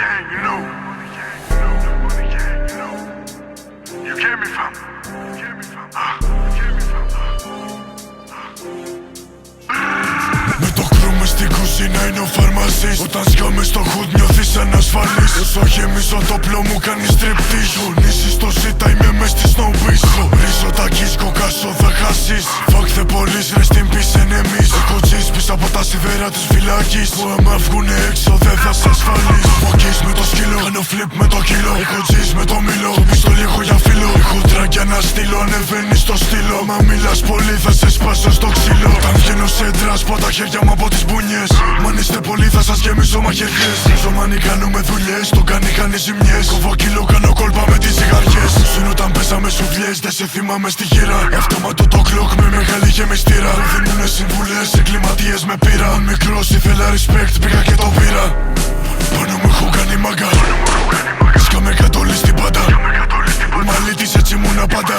gang, you know. You get me, fam. Με το κρούμε στην κουζίνα είναι ο φαρμασής. Όταν σκάμε στο hood νιώθεις ανασφαλής. Όσο γεμίζω το πλό μου κάνει striptease. Γονίσεις στο ζήτα είμαι μες στη snowbeach. Χωρίζω τα κις κοκάσω θα χάσεις. Fuck the police, rest in peace enemies. Έχω τζις πίσω από τα σιδέρα της φυλάκης. Που άμα βγουνε έξω δεν θα σ' ασφαλείς. Φοκείς με το σκύλο, κάνω flip με το κιλό. Έχω τζις με το μήλο, το πιστόλι έχω για φίλο. Έχω τράκια να στείλω, ανεβαίνεις στο στήλο. Μα μιλάς πολύ θα σε σπάσω στο ξύλο. Όταν βγαίνω σε ντρας πω τα χέρια μου από τις μπουνιές. Μαν είστε πολλοί θα σας γεμίσω μαχαιριές. Ζωμάνι κάνουμε δουλειές, το κάνει ζημιές. Κόβω κιλό, κάνω κόλπα με τις ζυγαριές. Συν όταν πέσαμε σουβλιές, δεν σε θυμάμαι στη γύρα. Αυτόματο το κλοκ με μεγάλη γεμιστήρα. Μου δίνουνε συμβουλές, εγκληματίες με πείρα. Αν μικρός ήθελα respect, πήγα και το πήρα. Πάνω μου έχω κάνει μάγκα. Σκάμε κατόλι στην πάντα. Μαλίτης έτσι ήμουνα πάντα.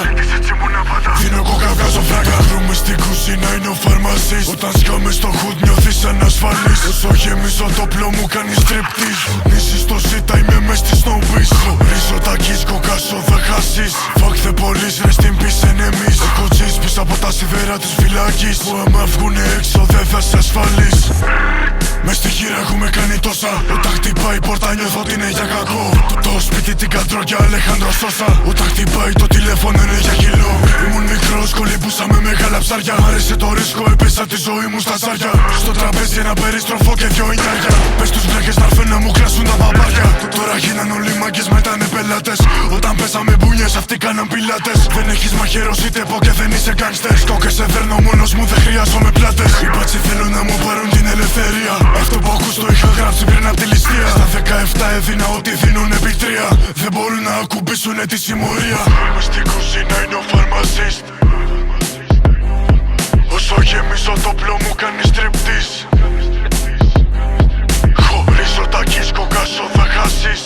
Δίνω κόκα, βγάζω φράγκα. Κρούμε στην κουζίνα είναι ο φαρμασής. Όταν σκάμε στο hood νιώθεις ανασφαλής. Όσο γεμίζω το πλό μου κάνει striptease. Νήσεις στο ζήτα είμαι μες στη snowbeach. Χωρίζω τα κις κοκάσω θα χάσεις. Fuck the police, rest in peace enemies. Έχω τζις πίσω από τα σιδέρα της φυλάκης. Που άμα βγουνε έξω δεν θα σ' ασφαλείς. Μες στη χείρα έχουμε κάνει τόσα. Όταν χτυπάει η πόρτα νιώθω ότι είναι για κακό. Το σπίτι την κατρώ για Αλεχάνδρο Σόσα. Όταν χτυπάει το τηλέφωνο είναι για κιλό. Ήμουν μικρός, κολύμπουσα με μεγάλα ψάρια. Μ' άρεσε το ρίσκο, έπεσα τη ζωή μου στα ζάρια. Στο τραπέζι ένα περιστροφό και δυο εννιάρια. Πες τους βλάκες να έρθουν να μου κράσουν τα παπάρια. Τώρα γίναν όλοι μάγκες, μετά είναι πελάτες. Όταν πέσαμε μπουνιές, αυτοί κάναν πιλάτες. Δεν έχεις μαχαίρος είτε πω και δεν είσαι γκάνγκστερ. Σκόκες σε δέρνω μόνος μου, δεν χρειάζομαι πλάτες. Οι μπάτσοι θέλουν να μου πάρουν την ελευθερία. Αυτό που ακούς το είχα γράψει πριν απ' τη ληστεία. Στα 17 έδινα ό,τι δίνουν επί 3. Δεν μπορούν να ακουμπήσουνε τη συμμορία. Μες στην κουζίνα είναι ο φαρμασίστ. Όσο γεμίζω το πλό μου κάνει striptease. Χωρίζω τα κις κοκάσω θα χάσεις.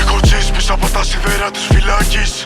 Έχω τζις πίσω από τα σιδέρα της φυλάκης.